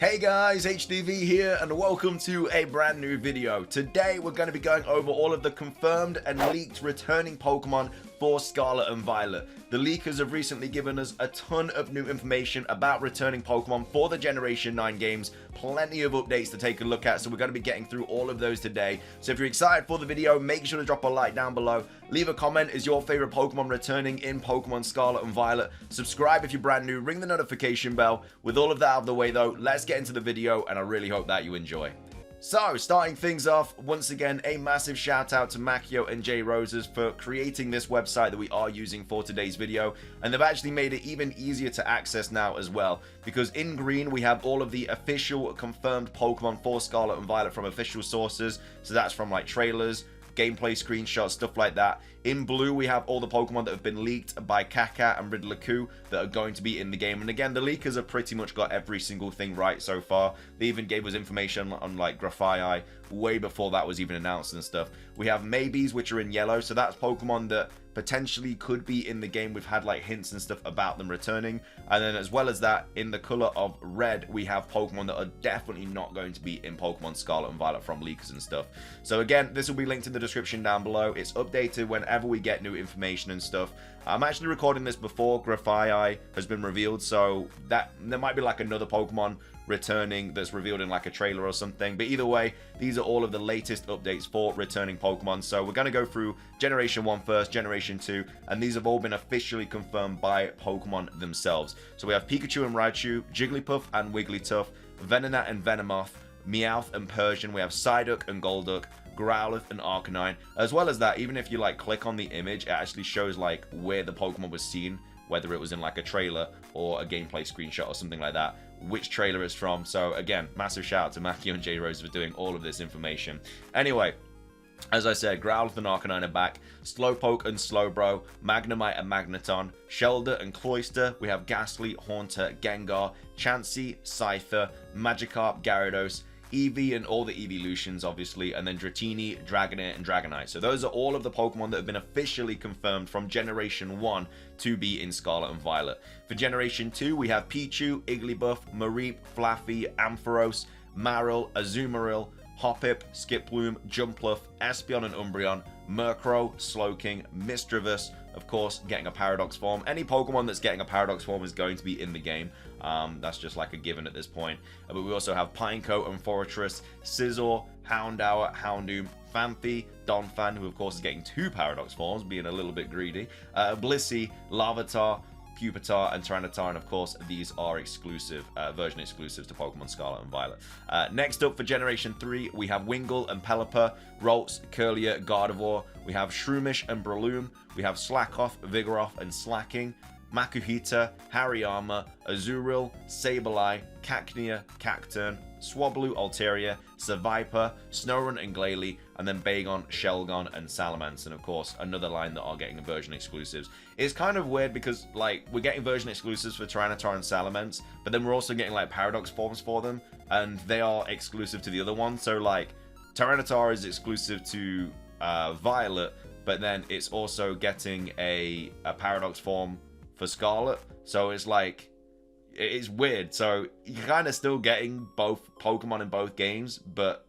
Hey guys, HDvee here and welcome to a brand new video. Today we're going to be going over all of the confirmed and leaked returning Pokemon for Scarlet and Violet. The leakers have recently given us a ton of new information about returning Pokemon for the Generation 9 games. Plenty of updates to take a look at, so we're going to be getting through all of those today. So if you're excited for the video, make sure to drop a like down below. Leave a comment, is your favorite Pokemon returning in Pokemon Scarlet and Violet? Subscribe if you're brand new, ring the notification bell. With all of that out of the way though, let's get into the video and I really hope that you enjoy. So, starting things off, once again, a massive shout out to Makio and J Roses for creating this website that we are using for today's video, and they've actually made it even easier to access now as well, because in green we have all of the official confirmed Pokemon for Scarlet and Violet from official sources, so that's from like trailers, gameplay screenshots, stuff like that. In blue, we have all the Pokemon that have been leaked by Kaká and Riddler-Coup that are going to be in the game. And again, the leakers have pretty much got every single thing right so far. They even gave us information on like Grafaiai way before that was even announced and stuff. We have Maybes, which are in yellow, so that's Pokemon that potentially could be in the game. We've had like hints and stuff about them returning. And then as well as that, in the color of red, we have Pokemon that are definitely not going to be in Pokemon Scarlet and Violet from leakers and stuff. So again, this will be linked in the description down below. It's updated whenever we get new information and stuff. I'm actually recording this before Grafaiai has been revealed, so that there might be like another Pokemon returning that's revealed in like a trailer or something. But either way, these are all of the latest updates for returning Pokemon. So we're going to go through Generation 1 first, Generation 2, and these have all been officially confirmed by Pokemon themselves. So we have Pikachu and Raichu, Jigglypuff and Wigglytuff, Venonat and Venomoth, Meowth and Persian, we have Psyduck and Golduck, Growlithe and Arcanine. As well as that, even if you like click on the image, it actually shows like where the Pokemon was seen, whether it was in like a trailer or a gameplay screenshot or something like that, which trailer it's from. So again, massive shout out to Makio and J Rose for doing all of this information. Anyway, as I said, Growlithe and Arcanine are back, Slowpoke and Slowbro, Magnemite and Magneton, Shelder and Cloyster, we have Ghastly, Haunter, Gengar, Chansey, Scyther, Magikarp, Gyarados, Eevee and all the evolutions obviously, and then Dratini, Dragonair and Dragonite. So those are all of the Pokemon that have been officially confirmed from Generation 1 to be in Scarlet and Violet. For Generation 2, we have Pichu, Igglybuff, Mareep, Flaffy, Ampharos, Marill, Azumarill, Hoppip, Skiploom, Jumpluff, Espeon and Umbreon, Murkrow, Slowking, Misdreavus, of course, getting a Paradox form. Any Pokemon that's getting a Paradox form is going to be in the game. That's just like a given at this point. But we also have Pineco and Forretress, Scizor, Houndour, Houndoom, Phanpy, Donphan, who of course is getting 2 Paradox forms, being a little bit greedy, Blissey, Larvitar, Pupitar and Tyranitar, and of course these are exclusive, version exclusives to Pokemon Scarlet and Violet. Next up for Generation 3, we have Wingull and Pelipper, Ralts, Curlier, Gardevoir, we have Shroomish and Breloom, we have Slakoth, Vigoroth and Slacking, Makuhita, Hariyama, Azurill, Sableye, Cacnea, Cacturn, Swablu, Altaria, Seviper, Snorunt and Glalie, and then Bagon, Shelgon, and Salamence, and of course another line that are getting version exclusives. It's kind of weird because like we're getting version exclusives for Tyranitar and Salamence, but then we're also getting like Paradox forms for them, and they are exclusive to the other one. So like Tyranitar is exclusive to Violet, but then it's also getting a Paradox form for Scarlet. So it's like, it's weird. So you're kind of still getting both Pokemon in both games, but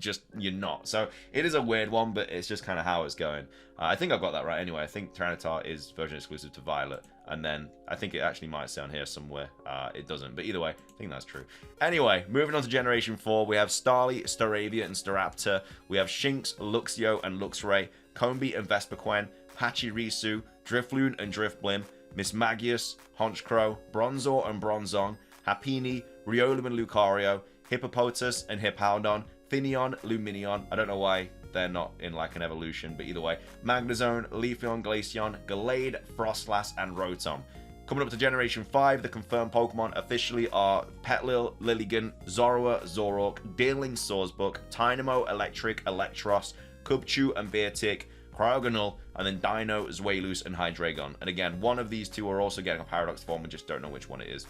just you're not. So it is a weird one, but it's just kind of how it's going. I think I've got that right anyway. I think Tyranitar is version exclusive to Violet, and then I think it actually might say on here somewhere it doesn't, but either way I think that's true. Anyway, moving on to Generation 4, we have Starly, Staravia and Staraptor, we have Shinx, Luxio and Luxray, Combee and Vespiquen, Pachirisu, Drifloon and Drifblim, Mismagius, Honchkrow, Bronzor and Bronzong, Happiny, Riolu and Lucario, Hippopotas and Hippowdon, Finneon, Luminion, I don't know why they're not in like an evolution, but either way, Magnezone, Leafeon, Glaceon, Gallade, Frostlass and Rotom. Coming up to Generation 5, the confirmed Pokemon officially are Petlil, Lilligant, Zorua, Zoroark, Deerling, Swordsbuck, Tynamo, Electric, Electros, Cubchoo and Beartic, Cryogonal, and then Dino, Zweilous, and Hydreigon. And again, one of these two are also getting a Paradox form, and just don't know which one it is.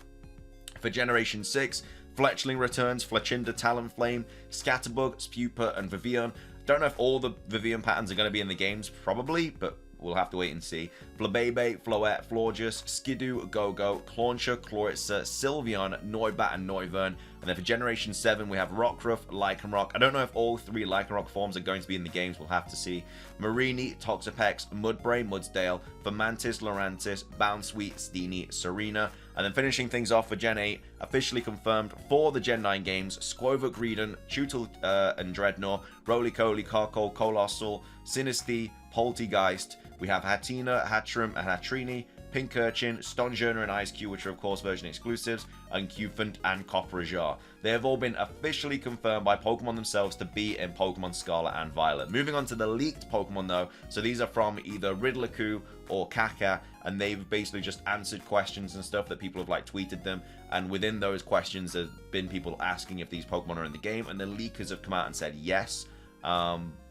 For Generation 6, Fletchling returns, Fletchinder, Talonflame, Scatterbug, Spupa, and Vivillon. Don't know if all the Vivillon patterns are going to be in the games, probably, but we'll have to wait and see. Flabebe, Floette, Florges, Skidoo, Go-Go, Clauncher, Chloritza, Sylveon, Noibat, and Noivern. And then for Generation 7, we have Rockruff, Lycanroc. I don't know if all 3 Lycanroc forms are going to be in the games. We'll have to see. Mareanie, Toxapex, Mudbray, Mudsdale, Fermantis, Lurantis, Bounsweet, Steenie, Serena. And then finishing things off for Gen 8, officially confirmed for the Gen 9 games, Squovok, Greedent, Chutel and Dreadnought, Roly-Coly, Carkol, Colossal, Sinistea, Poltegeist. We have Hatina, Hatchram, and Hatrini, Pincurchin, Stonjourner, and Ice-Q, which are of course version exclusives, and Cufant and Coprajar. They have all been officially confirmed by Pokemon themselves to be in Pokemon Scarlet and Violet. Moving on to the leaked Pokemon though, so these are from either Riddler-Coup or Kaka, and they've basically just answered questions and stuff that people have like tweeted them, and within those questions there's been people asking if these Pokemon are in the game, and the leakers have come out and said yes.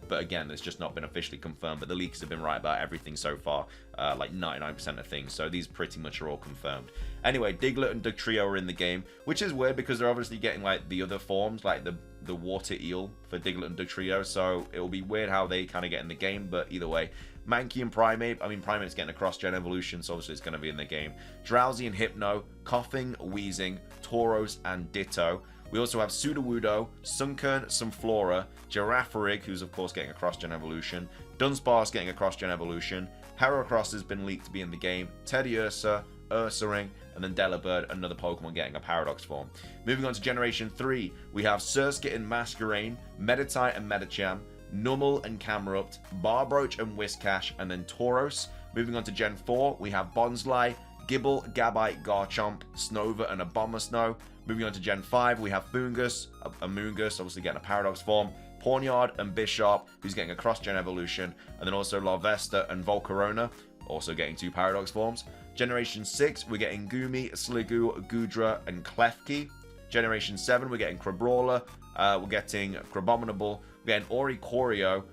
But again, it's just not been officially confirmed, but the leaks have been right about everything so far, like 99% of things, so these pretty much are all confirmed. Anyway, Diglett and Dugtrio are in the game, which is weird because they're obviously getting like the other forms, like the water eel for Diglett and Dugtrio, so it'll be weird how they kind of get in the game, but either way. Mankey and Primeape, I mean Primeape's getting a cross-gen evolution, so obviously it's going to be in the game. Drowsy and Hypno, Coughing, Wheezing, Tauros, and Ditto. We also have Sudowoodo, Sunkern, Sunflora, Girafarig, who's of course getting a cross-gen evolution, Dunsparce getting a cross-gen evolution, Heracross has been leaked to be in the game, Teddiursa, Ursaring, and then Delibird, another Pokemon getting a Paradox form. Moving on to Generation 3, we have Surskit and Masquerain, Meditite and Medicham, Numel and Camerupt, Barbroach and Whiscash, and then Tauros. Moving on to Gen 4, we have Bonsly, Gibble, Gabite, Garchomp, Snover, and Abomasnow. Moving on to Gen 5, we have Foongus, Amoonguss, obviously getting a Paradox form, Pawniard and Bisharp, who's getting a cross-gen evolution, and then also Larvesta and Volcarona, also getting 2 Paradox forms. Generation 6, we're getting Goomy, Sliggoo, Goodra, and Klefki. Generation 7, we're getting Crabrawler, we're getting Crabominable, we're getting Oricorio,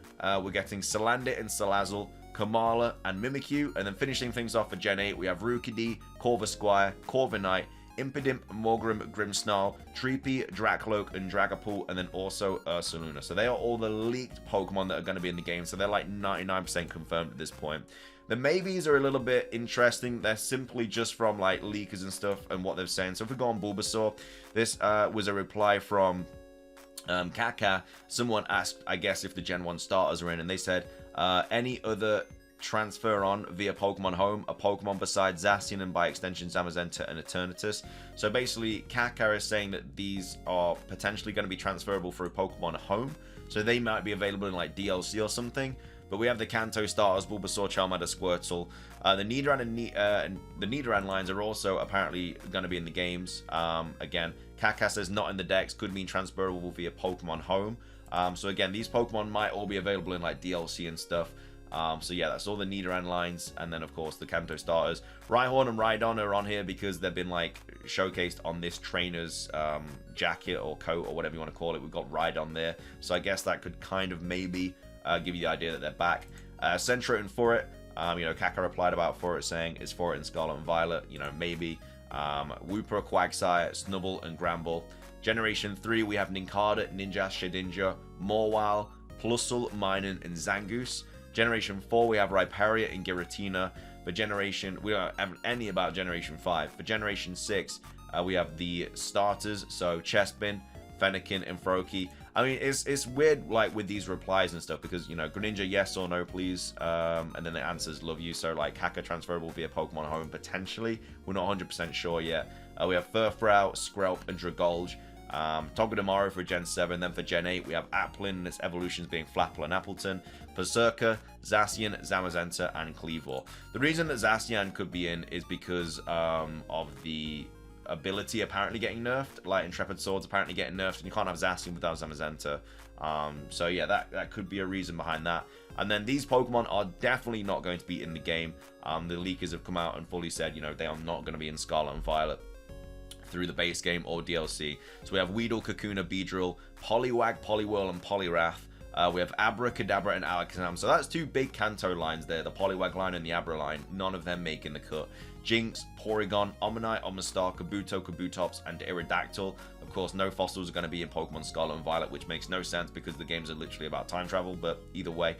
we're getting Salandit and Salazzle, Kamala and Mimikyu, and then finishing things off for Gen 8, we have Rookidee, Corvisquire, Corviknight, Impidimp, Morgrem, Grimmsnarl, Treepy, Dracloak, and Dragapult, and then also Ursaluna. So they are all the leaked Pokemon that are going to be in the game, so they're like 99% confirmed at this point. The maybes are a little bit interesting. They're simply just from like leakers and stuff and what they're saying. So if we go on Bulbasaur, this was a reply from Kaka. Someone asked, I guess, if the Gen 1 starters are in, and they said, any other transfer on via Pokemon Home, a Pokemon besides Zacian and by extension Zamazenta and Eternatus. So basically, Kaka is saying that these are potentially going to be transferable for a Pokemon Home, so they might be available in like DLC or something. But we have the Kanto starters, Bulbasaur, Charmander, Squirtle. The Nidoran and the Nidoran lines are also apparently going to be in the games. Again, Kaka says not in the decks, could mean transferable via Pokemon Home. So again, these Pokemon might all be available in like DLC and stuff. So yeah, that's all the Nidoran lines, and then of course the Kanto starters. Rhyhorn and Rhydon are on here because they've been like showcased on this trainer's jacket or coat or whatever you want to call it. We've got Rhydon there, so I guess that could kind of maybe give you the idea that they're back. Centro and Furret, you know, Kaka replied about Furret saying, is Furret in Scarlet and Violet? You know, maybe. Wooper, Quagsire, Snubble, and Gramble. Generation 3, we have Nincada, Ninja, Shedinja, Morwile, Plusle, Minun, and Zangoose. Generation 4, we have Rhyperior and Giratina. For Generation, we don't have any about Generation 5. For Generation 6, we have the starters, so Chespin, Fennekin, and Froakie. I mean, it's weird, like, with these replies and stuff, because, you know, Greninja, yes or no, please, and then the answers, love you, so, like, Kaka transferable via Pokemon Home, potentially. We're not 100% sure yet. We have Furfrou, Skrelp, and Dragolge. Togedemaru for Gen 7, then for Gen 8, we have Applin and its evolutions being Flapple and Appleton, Berserker, Zacian, Zamazenta, and Cleavor. The reason that Zacian could be in is because of the ability apparently getting nerfed, like Intrepid Swords apparently getting nerfed, and you can't have Zacian without Zamazenta. So yeah, that could be a reason behind that. And then these Pokemon are definitely not going to be in the game. The leakers have come out and fully said, you know, they are not going to be in Scarlet and Violet through the base game or DLC. So we have Weedle, Kakuna, Beedrill, Poliwag, Poliwhirl, and Poliwrath. We have Abra, Kadabra, and Alakazam. So that's two big Kanto lines there, the Poliwag line and the Abra line. None of them making the cut. Jinx, Porygon, Omanyte, Omastar, Kabuto, Kabutops, and Aerodactyl. Of course, no fossils are going to be in Pokemon Scarlet and Violet, which makes no sense because the games are literally about time travel, but either way.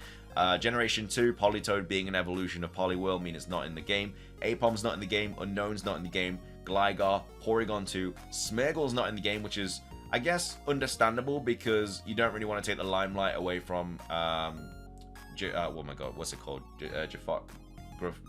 Generation 2, Politoed being an evolution of Poliwhirl, mean it's not in the game. Apom's not in the game, Unknown's not in the game, Gligar, Porygon 2, Smeargle's not in the game, which is, I guess, understandable because you don't really want to take the limelight away from, oh my god, what's it called?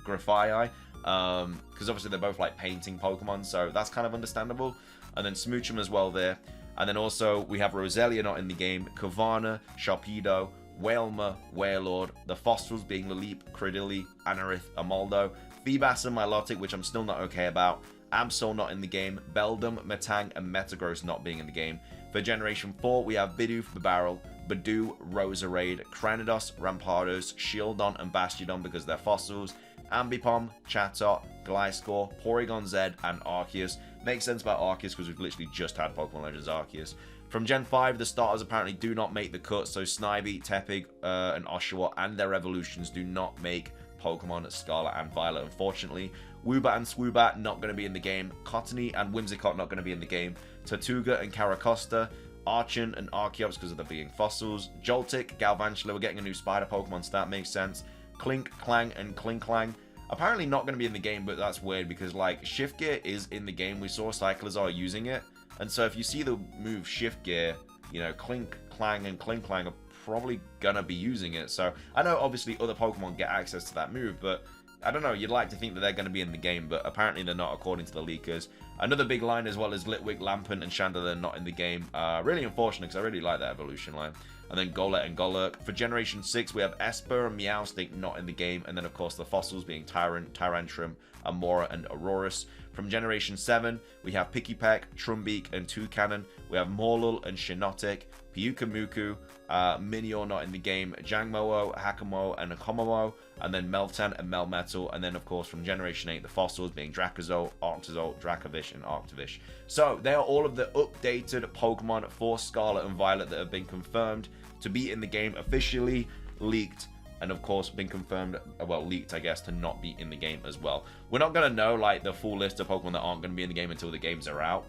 Grafai. Because obviously they're both like painting Pokemon, so that's kind of understandable. And then Smoochum as well there. And then also we have Roselia not in the game, Kavana, Sharpedo, Wailmer, Wailord, the fossils being Laleep, Cradily, Anorith, Amaldo, Feebas and Milotic, which I'm still not okay about, Absol not in the game, Beldum, Metang, and Metagross not being in the game. For Generation 4, we have Bidoof, Bibarel, Badoo, Roserade, Cranidos, Rampardos, Shieldon, and Bastiodon because they're fossils, Ambipom, Chatot, Gliscor, Porygon Z, and Arceus. Makes sense about Arceus because we've literally just had Pokemon Legends Arceus. From Gen 5, the starters apparently do not make the cut, so Snivy, Tepig, and Oshawott and their evolutions do not make Pokemon Scarlet and Violet, unfortunately. Woobat and Swoobat not going to be in the game. Cottony and Whimsicott not going to be in the game. Tortuga and Caracosta, Archon and Archeops because of them being fossils. Joltik, Galvantula, we're getting a new spider Pokemon, so that makes sense. Clink, Clang, and Klinklang. Apparently not going to be in the game, but that's weird because, like, Shift Gear is in the game. We saw Cyclizar using it. And so if you see the move Shift Gear, you know, Clink, Clang, and Klinklang are probably going to be using it. So I know, obviously, other Pokemon get access to that move, but I don't know. You'd like to think that they're going to be in the game, but apparently they're not, according to the leakers. Another big line as well is Litwick, Lampent, and Chandelure not in the game. Really unfortunate because I really like that evolution line. And then Golett and Golurk. For Generation 6, we have Esper and Meowstic not in the game. And then, of course, the fossils being Tyrant, Tyrantrum, Amora, and Aurorus. From Generation 7, we have Pikipek, Trumbeak, and Toucannon. We have Morlul and Shiinotic, Pyukamuku, Minior not in the game, Jangmo-o, Hakamo, and Komomo, and then Meltan and Melmetal. And then, of course, from Generation 8, the fossils being Dracozolt, Arctozolt, Dracovish, and Arctovish. So, they are all of the updated Pokemon for Scarlet and Violet that have been confirmed to be in the game, officially leaked, and of course been confirmed, well, leaked, I guess, to not be in the game as well. We're not going to know, like, the full list of Pokemon that aren't going to be in the game until the games are out,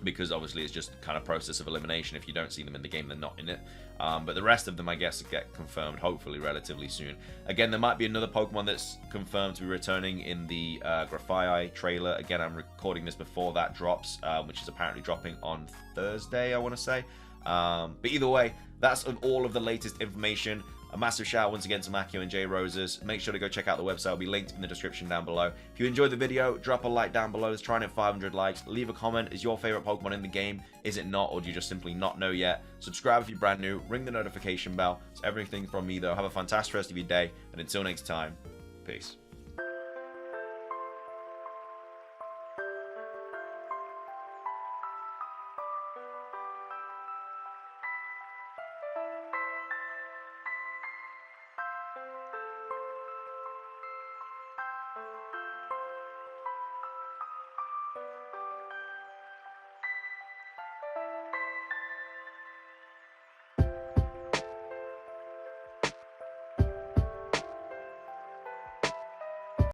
because obviously it's just kind of process of elimination. If you don't see them in the game, they're not in it. But the rest of them, I guess, get confirmed hopefully relatively soon. Again, there might be another Pokemon that's confirmed to be returning in the Grafai trailer. Again, I'm recording this before that drops, which is apparently dropping on Thursday, I want to say. But either way, that's all of the latest information. A massive shout out once again to Makio and J Roses. Make sure to go check out the website. It'll be linked in the description down below. If you enjoyed the video, drop a like down below. Let's try and hit 500 likes. Leave a comment. Is your favorite Pokemon in the game? Is it not? Or do you just simply not know yet? Subscribe if you're brand new. Ring the notification bell. It's everything from me, though. Have a fantastic rest of your day. And until next time, peace.